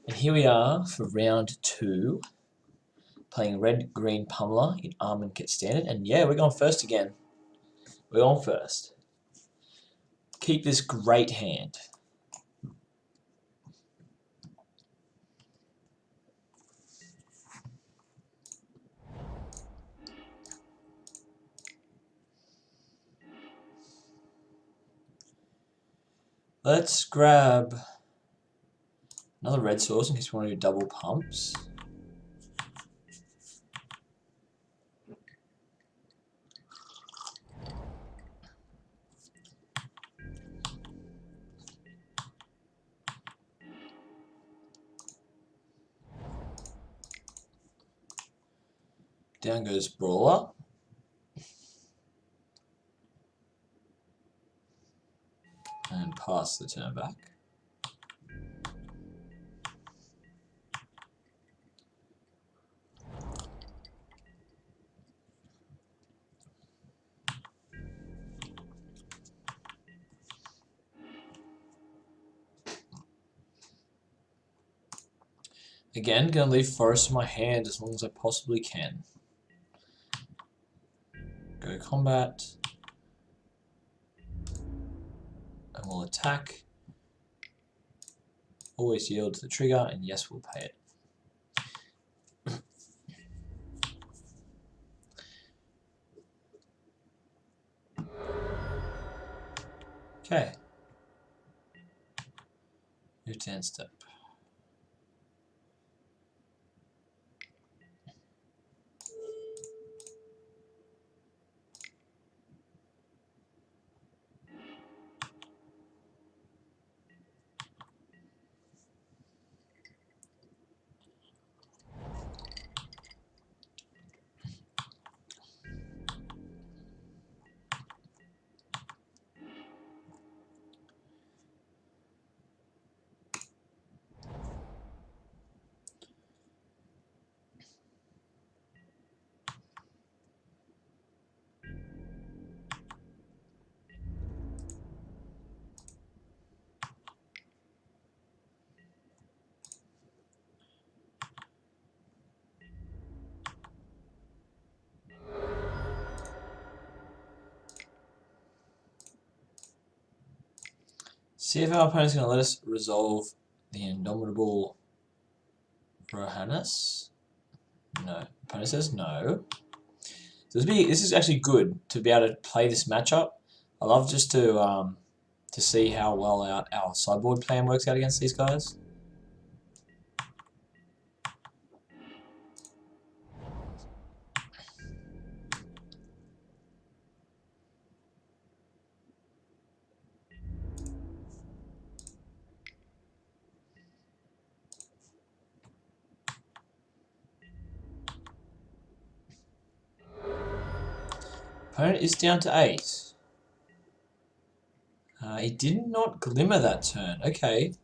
And here we are for round 2, playing red-green Pummler in Almond Kit Standard. And yeah, we're going first again. We're on first. Keep this great hand. Let's grab another red source in case we want to do double pumps. Down goes Brawler. And pass the turn back. Again, going to leave Forest in my hand as long as I possibly can. Go combat. And we'll attack. Always yield to the trigger, and yes, we'll pay it. Okay. Move to end step. See if our opponent's going to let us resolve the Indomitable Rohannes. No. Opponent says no. So this is actually good to be able to play this matchup. I love just to see how well our sideboard plan works out against these guys. Opponent is down to 8. He did not glimmer that turn. Okay.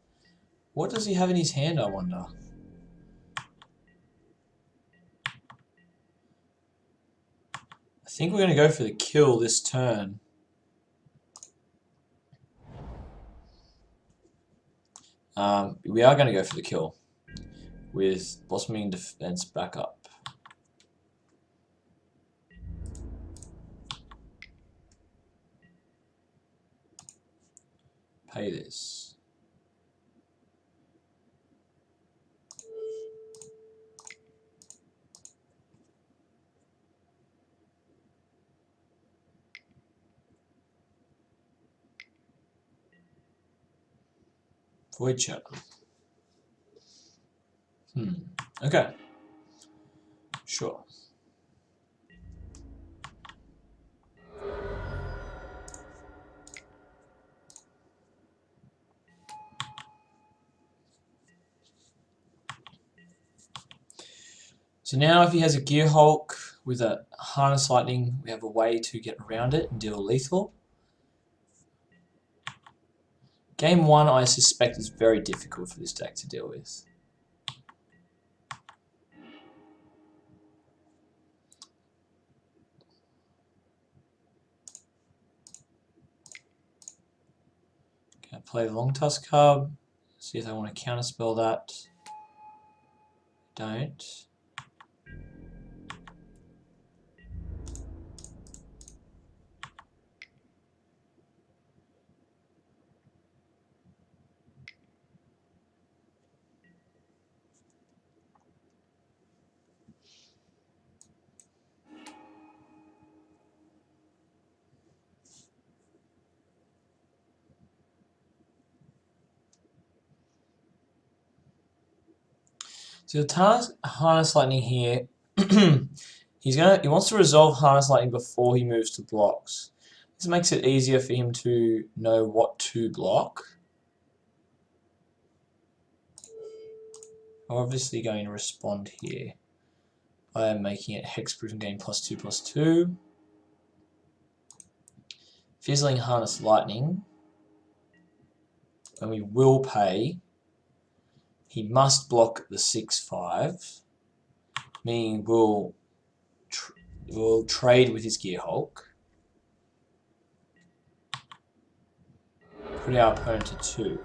What does he have in his hand, I wonder? I think we're going to go for the kill this turn. We are going to go for the kill with Blossoming Defense backup. Pay this. Void Shadow. Okay. Sure. So now if he has a Gear Hulk with a Harness Lightning, we have a way to get around it and deal lethal. Game 1, I suspect, is very difficult for this deck to deal with. Okay, play the Long Tusk Cub, see if they want to counterspell that. Don't. So the task Harness Lightning here, he wants to resolve Harness Lightning before he moves to blocks. This makes it easier for him to know what to block. I'm obviously going to respond here by making it hexproof and getting +2/+2. Fizzling Harness Lightning, when we will pay, he must block the 6/5, meaning we'll trade with his Gear Hulk, put our opponent to 2.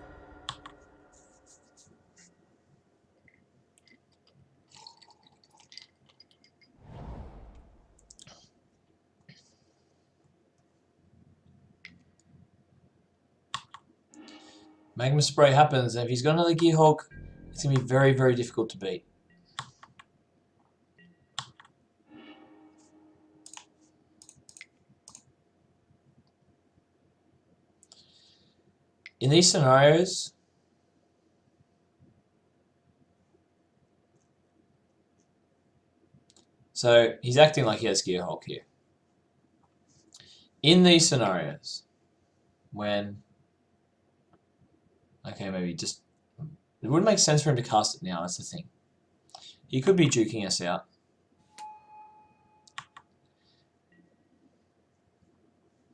Magma Spray happens, and if he's got another Gear Hulk, it's going to be very, very difficult to beat. In these scenarios, so he's acting like he has Gear Hulk here. In these scenarios, when, okay, maybe just, it wouldn't make sense for him to cast it now, that's the thing. He could be juking us out.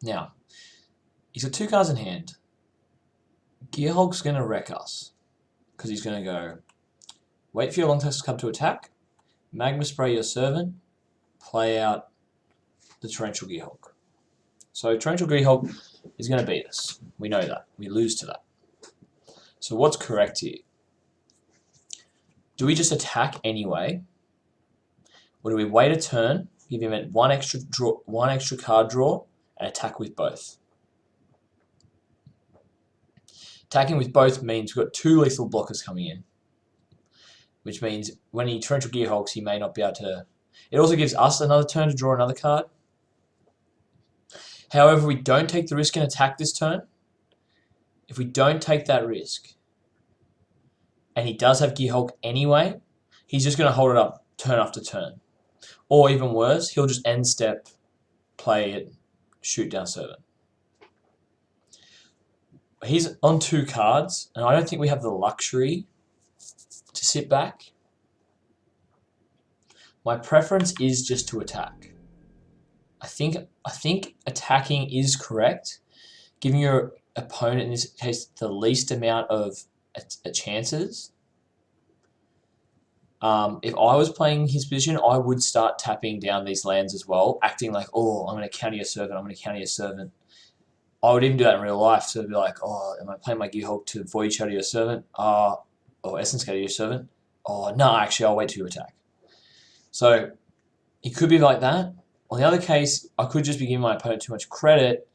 Now, he's got 2 cards in hand. Gear Hulk's going to wreck us, because he's going to go, wait for your long text to come to attack, Magma Spray your servant, play out the Torrential Gear Hulk. So Torrential Gear Hulk is going to beat us. We know that. We lose to that. So what's correct here? Do we just attack anyway? Or do we wait a turn, give him one extra card draw, and attack with both? Attacking with both means we've got 2 lethal blockers coming in, which means when he Torrential Gear Hulks, he may not be able to. It also gives us another turn to draw another card. However, we don't take the risk and attack this turn. If we don't take that risk, and he does have Gear Hulk anyway, he's just going to hold it up turn after turn. Or even worse, he'll just end step, play it, shoot down servant. He's on 2 cards, and I don't think we have the luxury to sit back. My preference is just to attack. I think attacking is correct, giving your opponent, in this case, the least amount of chances. If I was playing his position, I would start tapping down these lands as well, acting like, oh, I'm going to counter your servant, I'm going to counter your servant. I would even do that in real life, so it'd be like, oh, am I playing my Gear Hulk to Void Shadow your servant? Or Essence Shadow your servant? Oh, no, actually, I'll wait till you attack. So, it could be like that. On the other case, I could just be giving my opponent too much credit,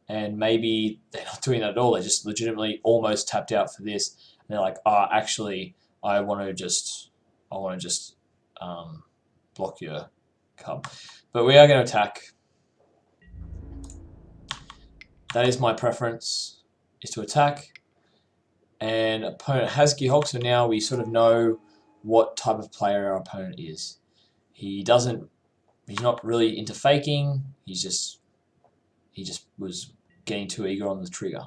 and maybe they're not doing that at all. They just legitimately almost tapped out for this. And they're like, oh, actually, I want to just block your cub. But we are going to attack. That is my preference, is to attack. And opponent has Gear Hulk, so now we sort of know what type of player our opponent is. He's not really into faking, he just was getting too eager on the trigger.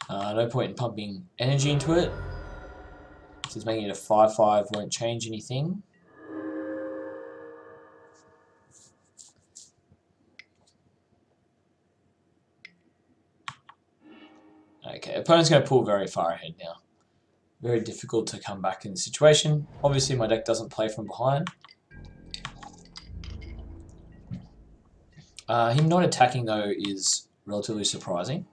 No point in pumping energy into it. Since making it a 5/5 won't change anything. Okay, opponent's going to pull very far ahead now. Very difficult to come back in the situation. Obviously my deck doesn't play from behind. Him not attacking though is relatively surprising.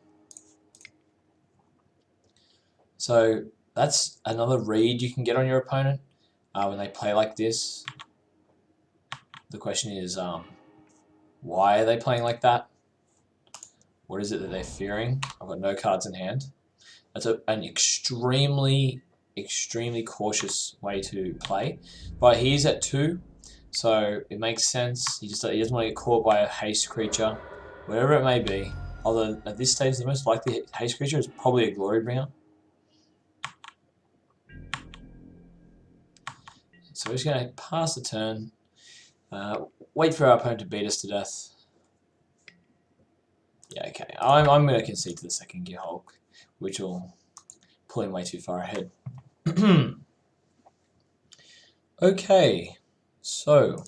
So that's another read you can get on your opponent when they play like this. The question is, why are they playing like that? What is it that they're fearing? I've got no cards in hand. That's an extremely cautious way to play. But he's at 2, so it makes sense. He doesn't want to get caught by a haste creature, whatever it may be. Although at this stage, the most likely haste creature is probably a Glory Bringer. So we're just going to pass the turn, wait for our opponent to beat us to death. Yeah, okay. I'm going to concede to the second Gear Hulk, which will pull him way too far ahead. Okay, so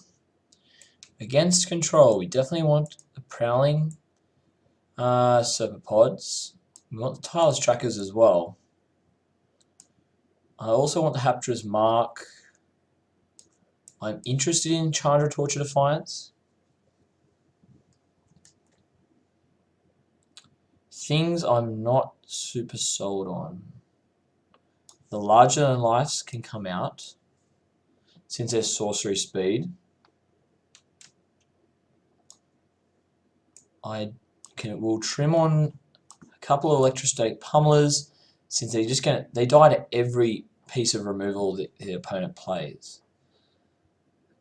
against control, we definitely want the Prowling Serpopods. We want the Tireless Trackers as well. I also want the Haptra's Mark. I'm interested in Chandra Torture Defiance. Things I'm not super sold on. The Larger Than Lifes can come out, since there's Sorcery Speed. We'll trim on a couple of Electrostatic Pummlers, since they die to every piece of removal that the opponent plays.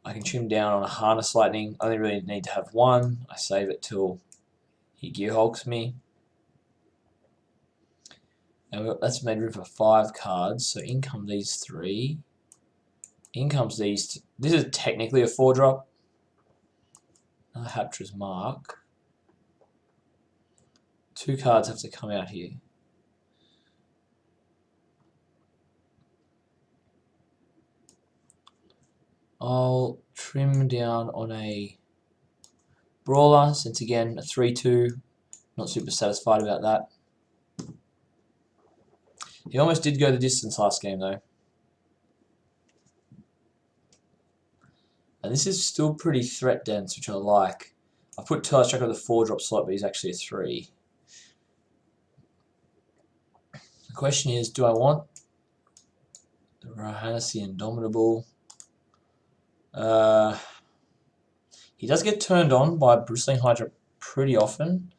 I can trim down on a Harness Lightning. I only really need to have one. I save it till he Gear Hulks me. And that's made room for 5 cards. So in come these 3. In comes these. This is technically a 4-drop. Another Haptra's Mark. 2 cards have to come out here. I'll trim down on a Brawler, since again a 3-2. Not super satisfied about that. He almost did go the distance last game though. And this is still pretty threat dense, which I like. I've put Tireless Tracker on the 4-drop slot, but he's actually a 3. The question is, do I want the Rohannes the Indomitable? He does get turned on by Bristling Hydra pretty often.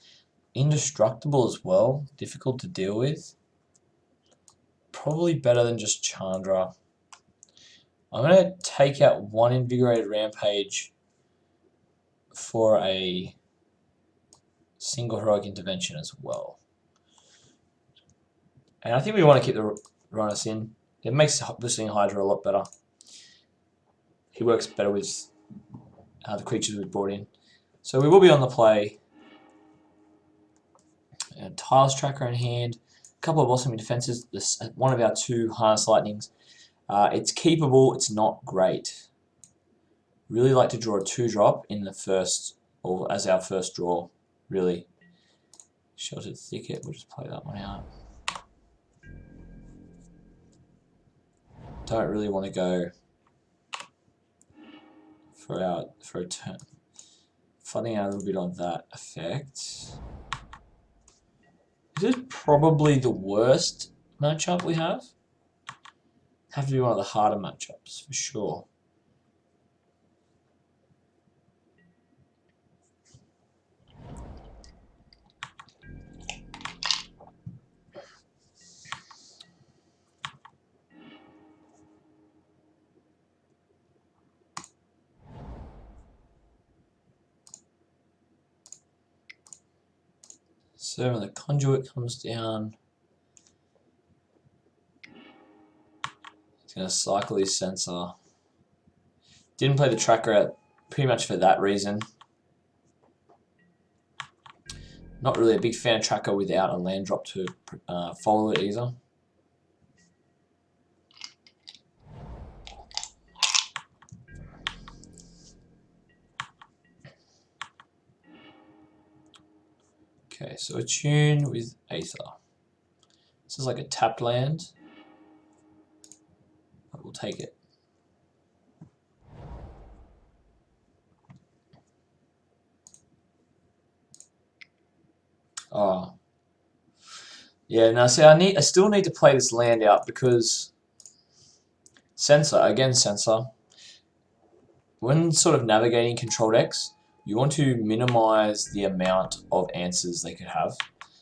Indestructible as well. Difficult to deal with. Probably better than just Chandra. I'm going to take out 1 Invigorated Rampage for a single Heroic Intervention as well. And I think we want to keep the Rohannes in. It makes Bristling Hydra a lot better. He works better with the creatures we've brought in. So we will be on the play. Tireless Tracker in hand. A couple of Blossoming Defenses. One of our 2 Harness Lightnings. It's keepable. It's not great. Really like to draw a 2-drop in the first, or as our first draw. Really. Sheltered Thicket. We'll just play that one out. Don't really want to go for a turn. Funding out a little bit on that effect. This is probably the worst matchup we have. Have to be one of the harder matchups for sure. So when the Conduit comes down, it's going to cycle his Sensor. Didn't play the Tracker out pretty much for that reason. Not really a big fan of Tracker without a land drop to follow it either. Okay, so Attune with Aether. This is like a tapped land. But we'll take it. Oh. Yeah, now see, I still need to play this land out because sensor. When sort of navigating control decks, you want to minimize the amount of answers they could have.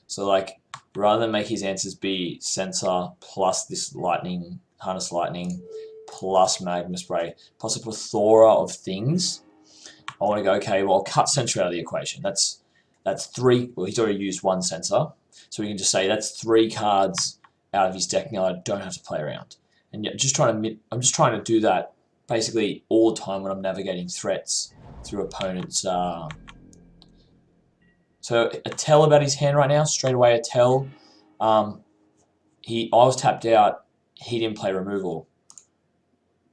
So like, rather than make his answers be sensor plus this lightning, harness lightning, plus magma spray, plus a plethora of things, I want to go, okay, well, I'll cut sensor out of the equation. That's 3, well, he's already used 1 sensor. So we can just say that's 3 cards out of his deck now I don't have to play around. And I'm just trying to do that basically all the time when I'm navigating threats through opponents. So a tell about his hand right now, straight away a tell. I was tapped out, he didn't play removal.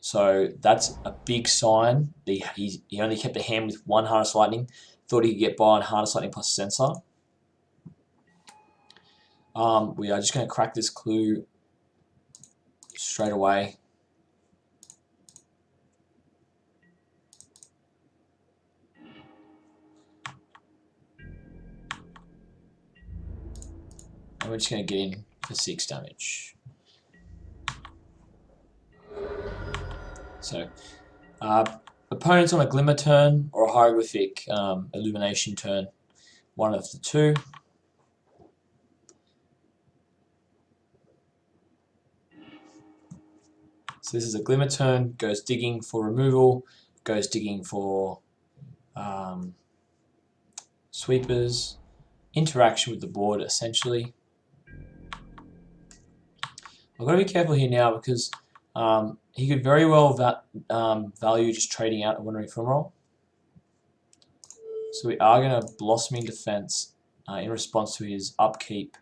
So that's a big sign. He only kept a hand with 1 Harness Lightning. Thought he could get by on Harness Lightning plus Sensor. We are just going to crack this clue straight away. And we're just going to get in for 6 damage. So, opponents on a Glimmer turn or a Hieroglyphic Illumination turn, one of the two. So this is a Glimmer turn, goes digging for removal, goes digging for sweepers, interaction with the board essentially. I've got to be careful here now because he could very well value just trading out a Wandering Ephemeral. So we are going to Blossoming Defense in response to his upkeep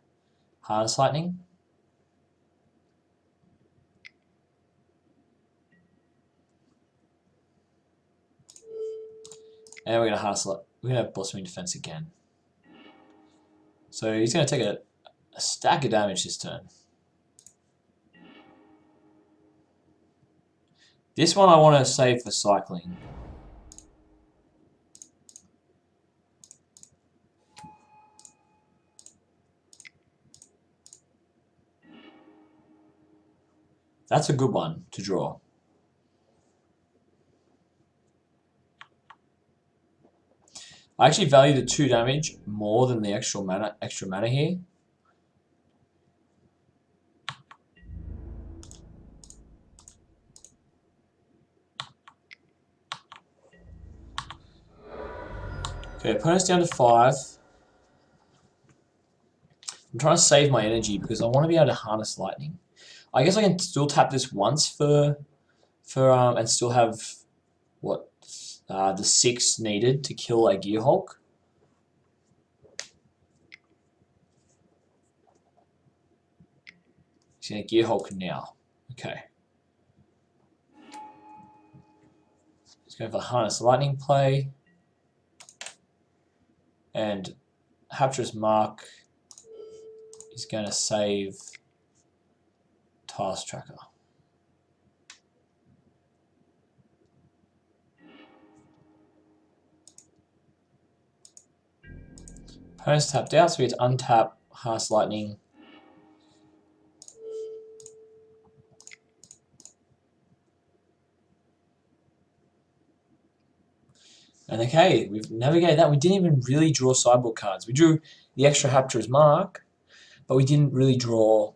Harness Lightning. And we're going to Blossoming Defense again. So he's going to take a stack of damage this turn. This one I want to save for cycling. That's a good one to draw. I actually value the 2 damage more than the extra mana here. Okay, opponent's down to 5. I'm trying to save my energy because I want to be able to Harness Lightning. I guess I can still tap this once and still have what the 6 needed to kill a Gearhulk. He's going to Gearhulk now. Okay. He's going for Harness Lightning play. And Haptress Mark is going to save Task Tracker. Opponent's tapped out, so we have to untap Harness Lightning. And okay, we've navigated that. We didn't even really draw sideboard cards. We drew the extra Haptress Mark, but we didn't really draw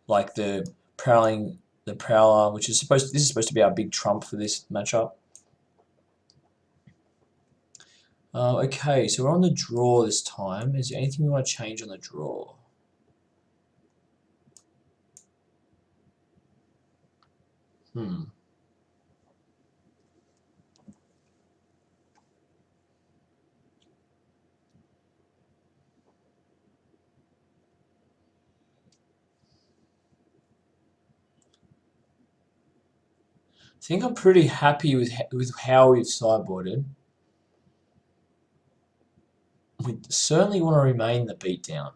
like the Prowler, which is this is supposed to be our big trump for this matchup. Okay, so we're on the draw this time. Is there anything we want to change on the draw? I think I'm pretty happy with how we've sideboarded. We certainly want to remain the beatdown.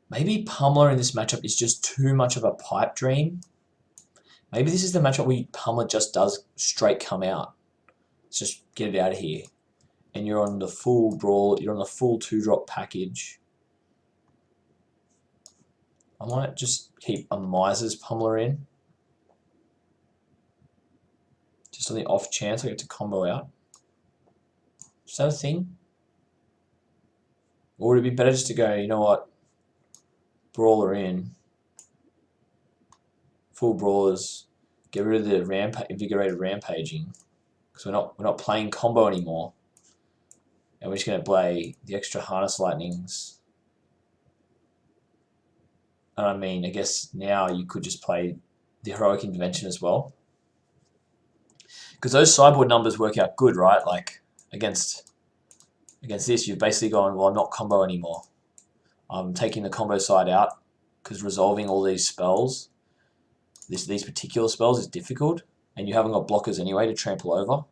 Maybe Pummler in this matchup is just too much of a pipe dream. Maybe this is the matchup where Pummler just does straight come out. Let's just get it out of here. And you're on the full brawl. You're on the full 2-drop package. I might just keep a Miser's Pummler in. Just on the off chance I get to combo out. Is that a thing? Or would it be better just to go, you know what? Brawler in. Full brawlers. Get rid of the invigorated rampaging. Because we're not playing combo anymore. And we're just going to play the extra harness lightnings. And I mean, I guess now you could just play the heroic intervention as well. Because those sideboard numbers work out good, right? Like, against this, you've basically gone, well, I'm not combo anymore. I'm taking the combo side out, because resolving all these spells, these particular spells is difficult, and you haven't got blockers anyway to trample over.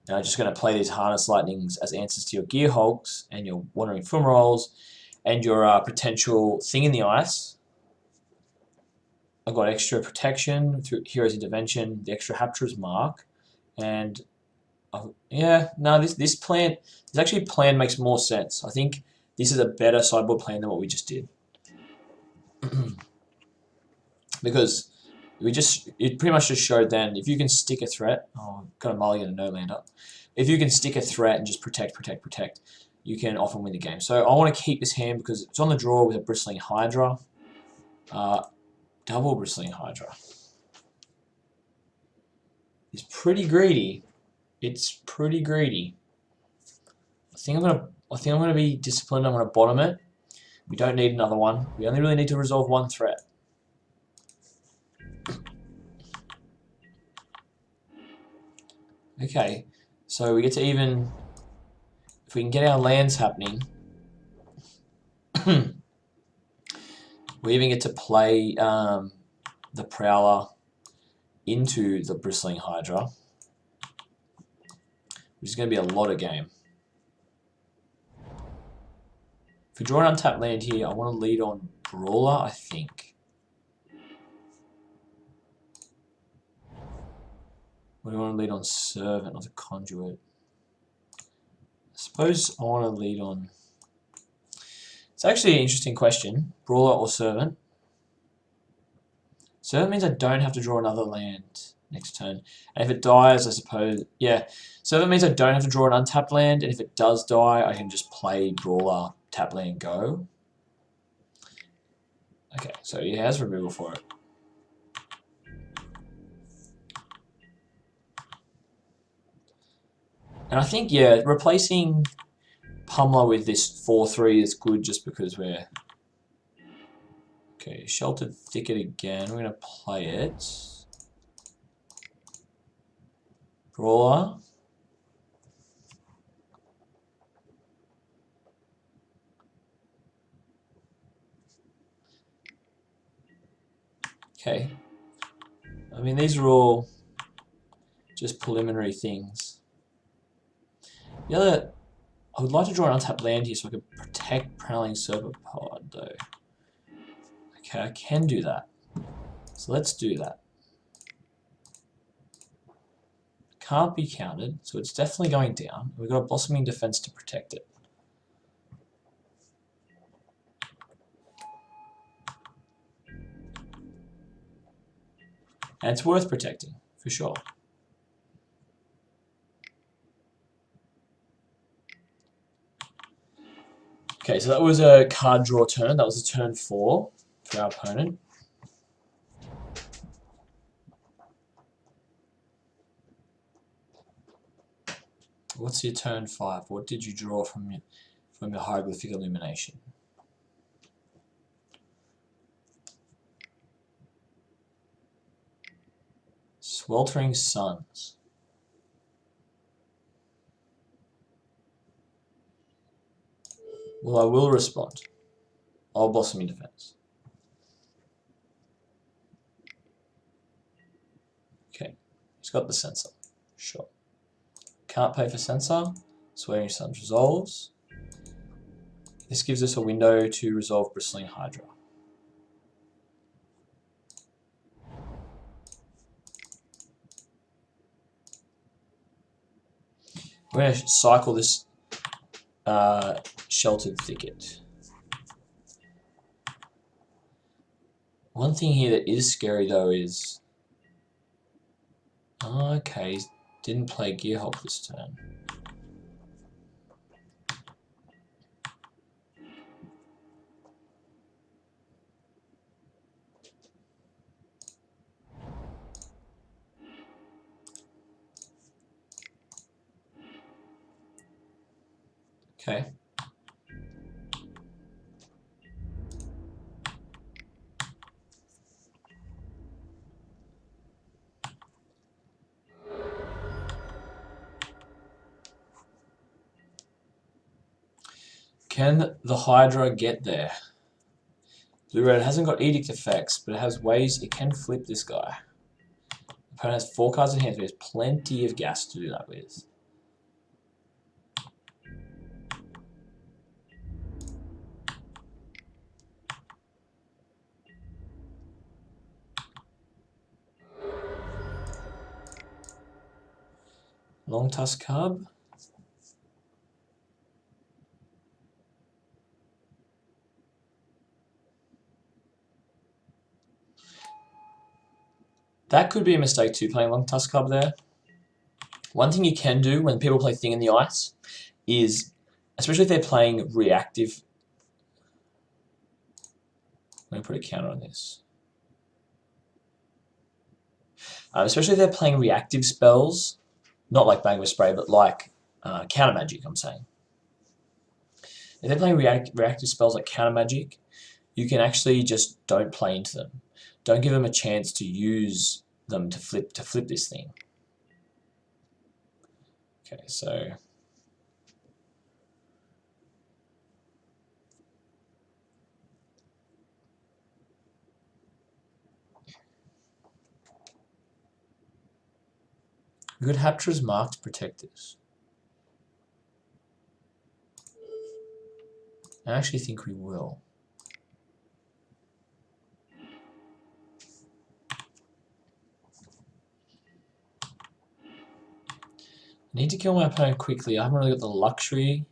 Now I'm just going to play these Harness Lightnings as answers to your Gear Hulks, and your Wandering Fumaroles, and your potential Thing in the Ice. I've got extra protection through Hero's Intervention, the extra Haptra's Mark, and yeah, no, this actually plan makes more sense. I think this is a better sideboard plan than what we just did. Because it pretty much just showed then, if you can stick a threat, got a mulligan and no lander. If you can stick a threat and just protect, you can often win the game. So I want to keep this hand because it's on the draw with a Bristling Hydra. Double Bristling Hydra. It's pretty greedy. It's pretty greedy. I think I'm gonna be disciplined. I'm gonna bottom it. We don't need another one. We only really need to resolve one threat. Okay, so we get to even, if we can get our lands happening, we even get to play the Prowler into the Bristling Hydra, which is going to be a lot of game. If we draw an untapped land here, I want to lead on Brawler, I think. Or do I want to lead on Servant, not a Conduit? I suppose I want to lead on... It's actually an interesting question. Brawler or Servant? Servant means I don't have to draw another land next turn. And if it dies, I suppose... Yeah. Servant means I don't have to draw an untapped land, and if it does die, I can just play Brawler, tap land, go. Okay, so he has removal for it. And I think, yeah, replacing Pummler with this 4/3 is good just because we're... Okay, Sheltered Thicket again. We're going to play it. Brawler. Okay. I mean, these are all just preliminary things. The other... I would like to draw an untapped land here so I can protect Prowling Serpapod, though. Okay, I can do that. So let's do that. Can't be countered, so it's definitely going down. We've got a Blossoming Defense to protect it. And it's worth protecting, for sure. Okay, so that was a card draw turn. That was a turn 4 for our opponent. What's your turn 5? What did you draw from your Hieroglyphic Illumination? Sweltering Suns. Well, I will respond. I'll Blossoming Defense. Okay, he's got the Censor. Sure. Can't pay for Censor. Sweltering Suns resolves. This gives us a window to resolve Bristling Hydra. We're going to cycle this sheltered thicket. One thing here that is scary though is... okay, didn't play Gearhulk this turn. Okay. Can the Hydra get there? Blue-red hasn't got edict effects, but it has ways it can flip this guy. Opponent has 4 cards in hand, so he has plenty of gas to do that with. Long Tusk Cub. That could be a mistake too, playing Long Tusk Cub there. One thing you can do when people play Thing in the Ice is, especially if they're playing reactive... I'm going to put a counter on this. Especially if they're playing reactive spells, not like Bang with Spray, but like counter magic, I'm saying. If they're playing reactive spells like counter magic, you can actually just don't play into them. Don't give them a chance to use them to flip this thing. Okay, so we could Haptra's Mark to protect this. I actually think we will. I need to kill my opponent quickly. I haven't really got the luxury.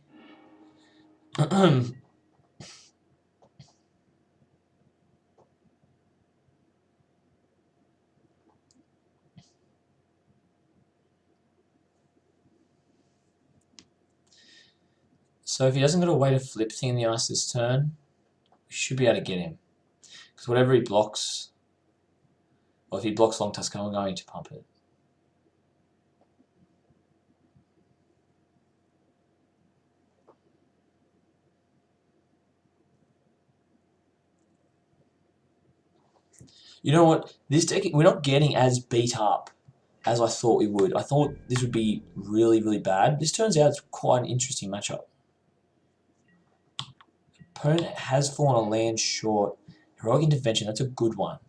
So if he doesn't got a way to flip Thing in the Ice this turn, we should be able to get him. Because whatever he blocks, or if he blocks Long Tusk, I'm going to pump it. You know what? This deck, we're not getting as beat up as I thought we would. I thought this would be really, really bad. This turns out it's quite an interesting matchup. Opponent has fallen a land short. Heroic Intervention, that's a good one.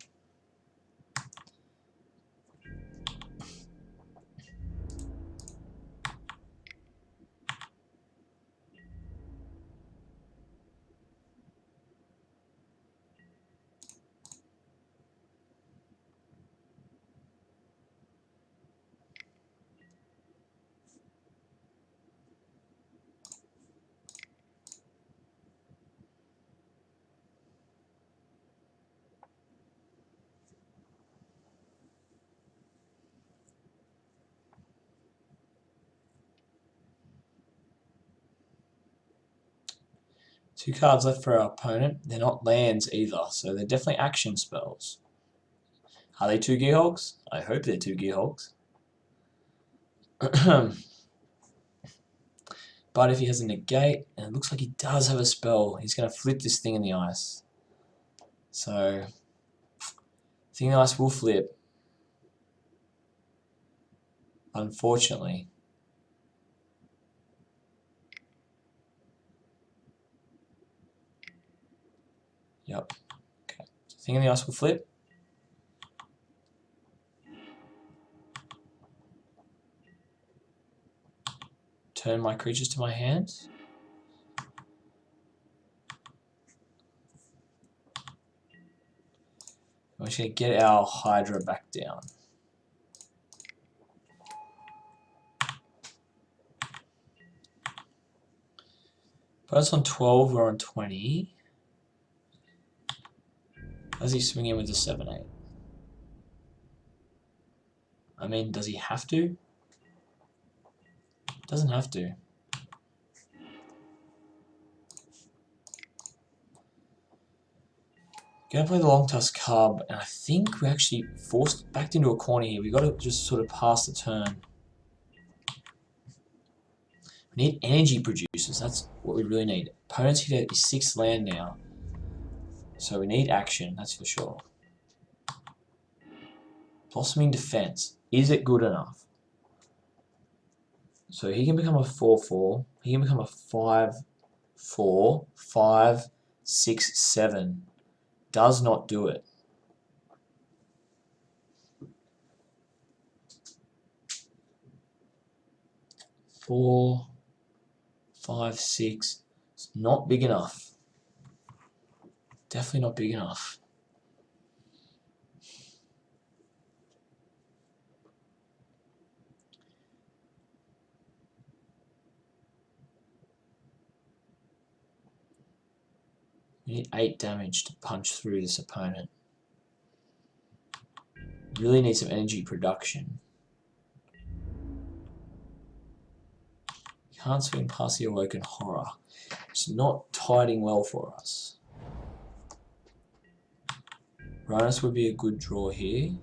Two cards left for our opponent. They're not lands either, so they're definitely action spells. Are they 2 Gearhulks? I hope they're 2 Gearhulks. But if he has a negate, and it looks like he does have a spell, he's going to flip this Thing in the Ice. So, Thing in the Ice will flip. Unfortunately. Yep. Okay. So Thing in the Ice will flip. Turn my creatures to my hand. We're just going to get our Hydra back down. Opponent's on 12, we're on 20. Does he swing in with the 7-8? I mean, does he have to? Doesn't have to. Gonna play the long toss cub, and I think we're actually forced backed into a corner here. We got to just sort of pass the turn. We need energy producers. That's what we really need. Opponent's hit his 6th land now, so we need action. That's for sure. Blossoming defense. Is it good enough? So he can become a 4/4. He can become a 5/4. 5, 6, 7. Does not do it. Four, 5, 6. It's not big enough. Definitely not big enough. We need 8 damage to punch through this opponent. Really need some energy production. Can't swing past the Awoken Horror. It's not tiding well for us. Rhinus would be a good draw here.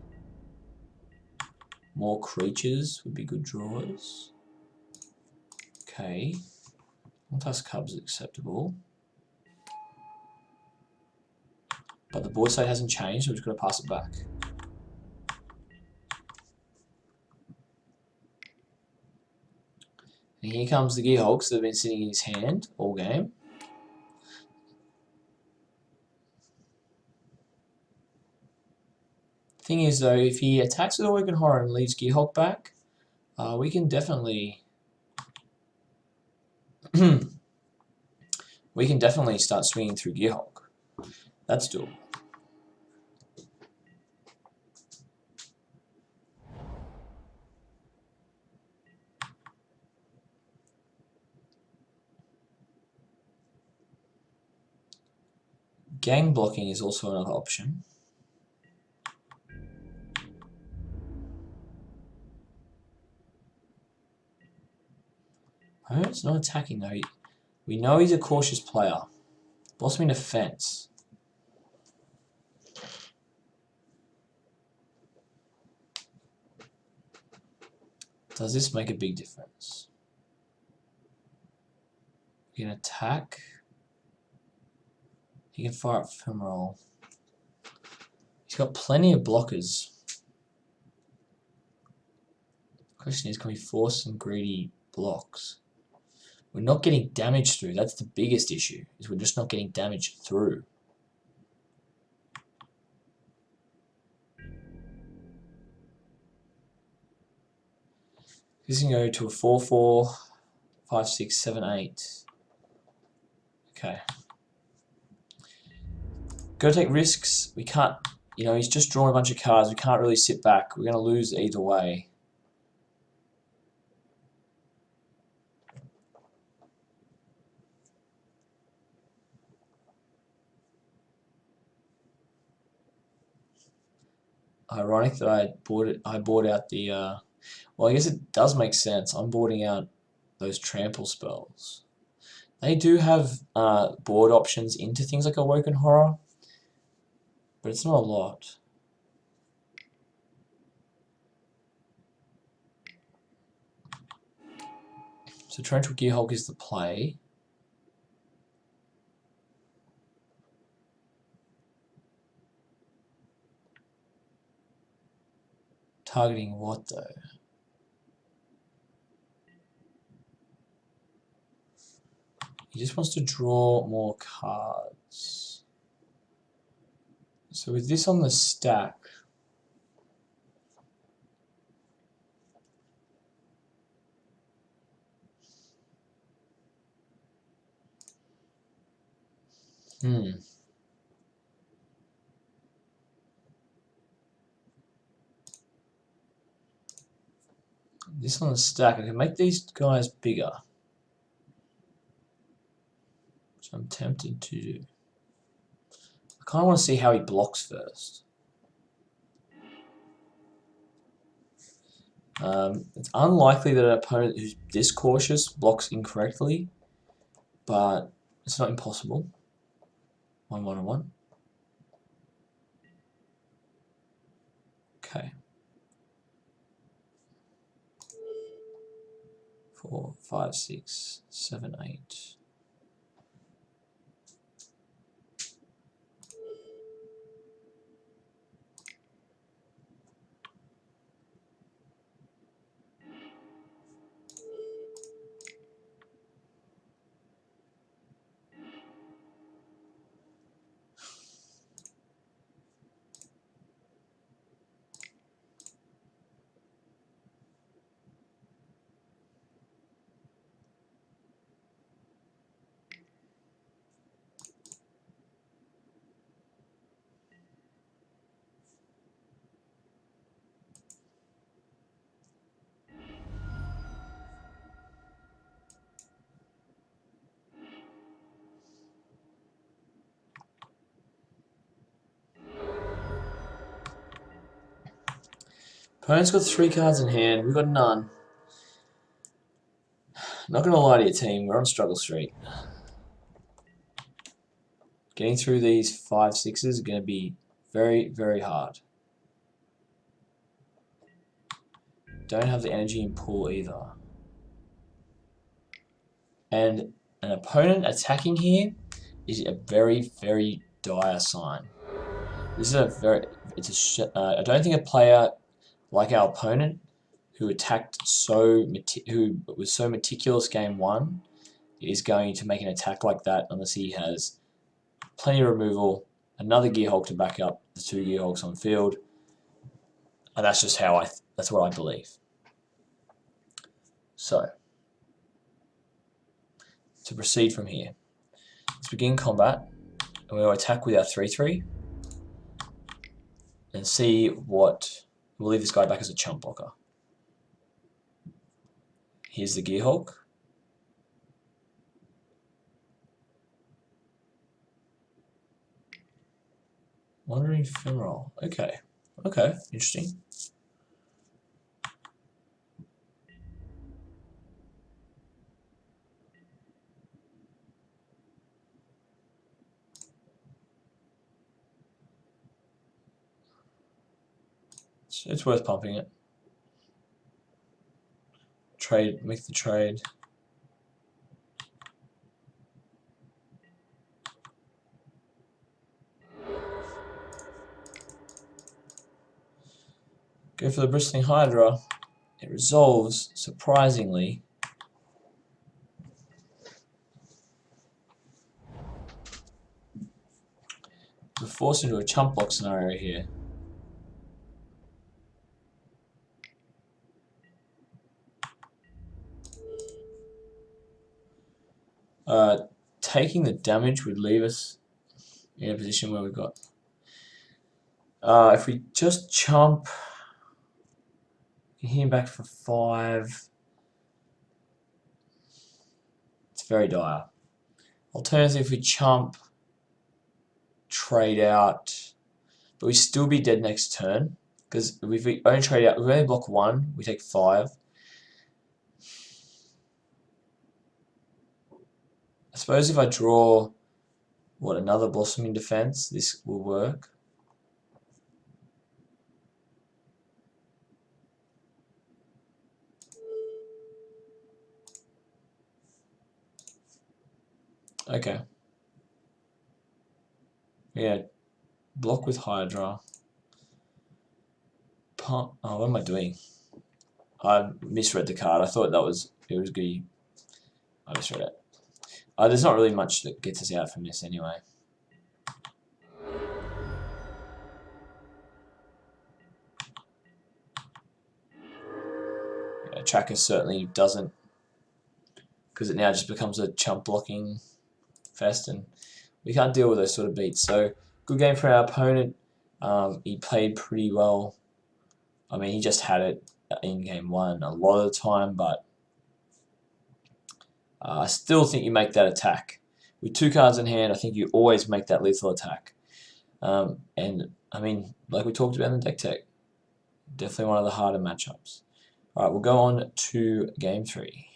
More creatures would be good draws. Okay. Plus Cubs acceptable. But the board state hasn't changed, so we're just going to pass it back. And here comes the Gearhulks that have been sitting in his hand all game. Thing is though, if he attacks with Awoken Horror and leaves Gearhulk back, we can definitely start swinging through Gearhulk. That's doable. Gang blocking is also another option. Opponent's not attacking though. We know he's a cautious player. Blossoming defense. Does this make a big difference? He can attack. He can fire up Pummler. He's got plenty of blockers. Question is, can we force some greedy blocks? We're not getting damage through. That's the biggest issue, is we're just not getting damage through. This can go to a 4/4, 5, 6, 7, 8. Okay. Gotta take risks. We can't, he's just drawn a bunch of cards. We can't really sit back. We're going to lose either way. Ironic that I bought out the, well, I guess it does make sense. I'm boarding out those trample spells. They do have board options into things like Awoken Horror, but it's not a lot. So Torrential Gearhulk is the play. Targeting what though? He just wants to draw more cards. So with this on the stack, this on the stack, I can make these guys bigger. I'm tempted to do. I kind of want to see how he blocks first. It's unlikely that an opponent who's this cautious blocks incorrectly, but it's not impossible. 1-1-1. Okay. 4, 5, 6, 7, 8. Opponent's got 3 cards in hand, we've got none. Not going to lie to your team, we're on struggle street. Getting through these 5, 6s is going to be very, very hard. Don't have the energy in pool either. And an opponent attacking here is a very, very dire sign. This is a very, I don't think a player like our opponent, who attacked who was so meticulous game 1, is going to make an attack like that unless he has plenty of removal, another Gearhulk to back up the 2 Gearhulks on field, and that's just how that's what I believe. So, to proceed from here, let's begin combat, and we'll attack with our 3/3, and see what. We'll leave this guy back as a chump blocker. Here's the Gearhulk. Wandering Ephemeral. Okay. Okay, interesting. It's worth pumping it. Trade, make the trade. Go for the Bristling Hydra. It resolves, surprisingly. We're forced into a chump block scenario here. Taking the damage would leave us in a position where we've got... if we just chump... You can hit him back for 5. It's very dire. Alternatively, if we chump, trade out, but we still be dead next turn, because if we only trade out, if we only block 1, we take 5. I suppose if I draw, another Blossoming Defense, this will work. Okay. Yeah, block with Hydra. Oh, what am I doing? I misread the card. I thought it was good. I misread it. There's not really much that gets us out from this anyway. Yeah, Tracker certainly doesn't, because it now just becomes a chump blocking fest, and we can't deal with those sort of beats. So, good game for our opponent. He played pretty well. I mean, he just had it in game 1 a lot of the time, but I still think you make that attack. With 2 cards in hand, I think you always make that lethal attack. And, I mean, like we talked about in the deck tech, definitely one of the harder matchups. Alright, we'll go on to game 3.